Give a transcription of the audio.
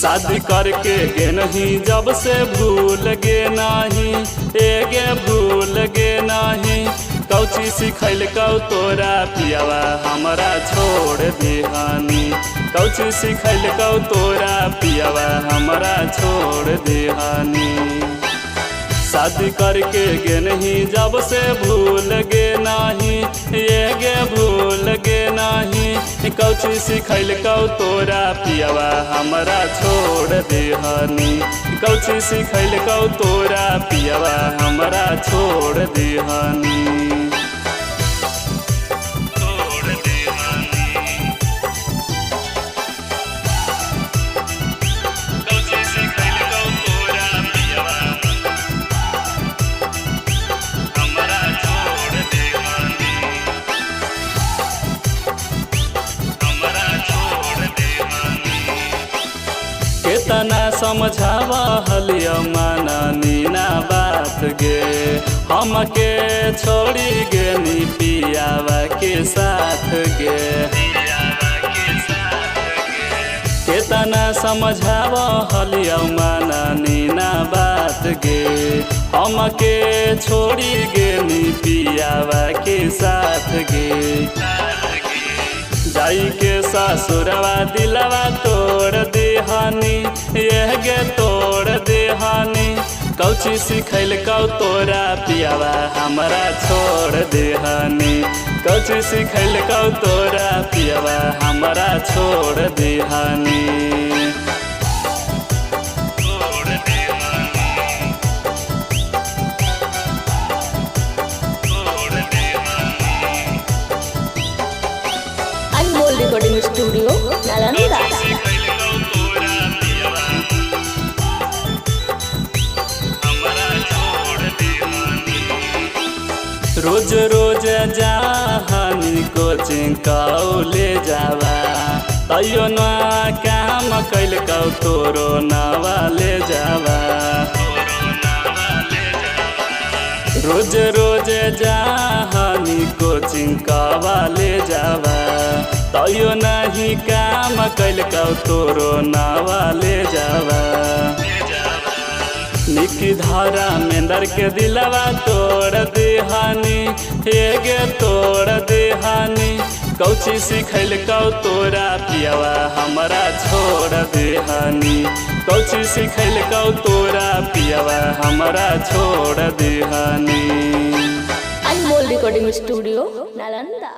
शादी करके गे नहीं जब से भूल गे नहीं, एगे भूल गे नहीं। कौची सिखैल कौ तोरा पियावा हमरा छोड़ दिहानी, कौची सिखैल कौ तोरा पियावा हमरा छोड़ दिहानी। शादी करके गे नहीं जब से भूल गे नहीं, ये गे भूल गे नहीं। कौची सिखैल कौ तोरा पियावा हमरा छोड़ दिहानी, कौची सिखैल कौ तोरा पियावा हमरा छोड़ दिहानी। केतना समझावा हलिया माननी ना बात गे, हमके छोड़ी गे नी पियावा के साथ गे। केतना समझावा हलिया माननी ना बात गे, हमके छोड़ी गे नी पियावा के साथ गे। जाई के ससुरवा दिलवा तोड़ देहानी, यह गे तोड़ देहानी। कौची सिखैल कौ तोरा पियावा हमरा छोड़ देहानी, कौची सिखैल कौ तोरा पियावा हमरा छोड़ देहानी। Recording studio Nalanda. रोज रोज जाहानी कोचिंग कौ ले जावा, तैयो ना काम कैल कौ तोरो नावा ले जावा। रोज रोज जाहानी कोचिंग कवा ले जावा, तैयो नहीं काम कैल कौ तोरो नावा ले जावा। निकी धारा मेंदर के दिलवा तोड़ देहानी, हेगे तोड़ देहानी। कौची सिखैल कौ तोरा पियावा हमरा छोड़ देहानी, कौची सिखैल कौ तोरा पियावा हमरा छोड़ देहानी। अनमोल रिकॉर्डिंग स्टूडियो नालंदा।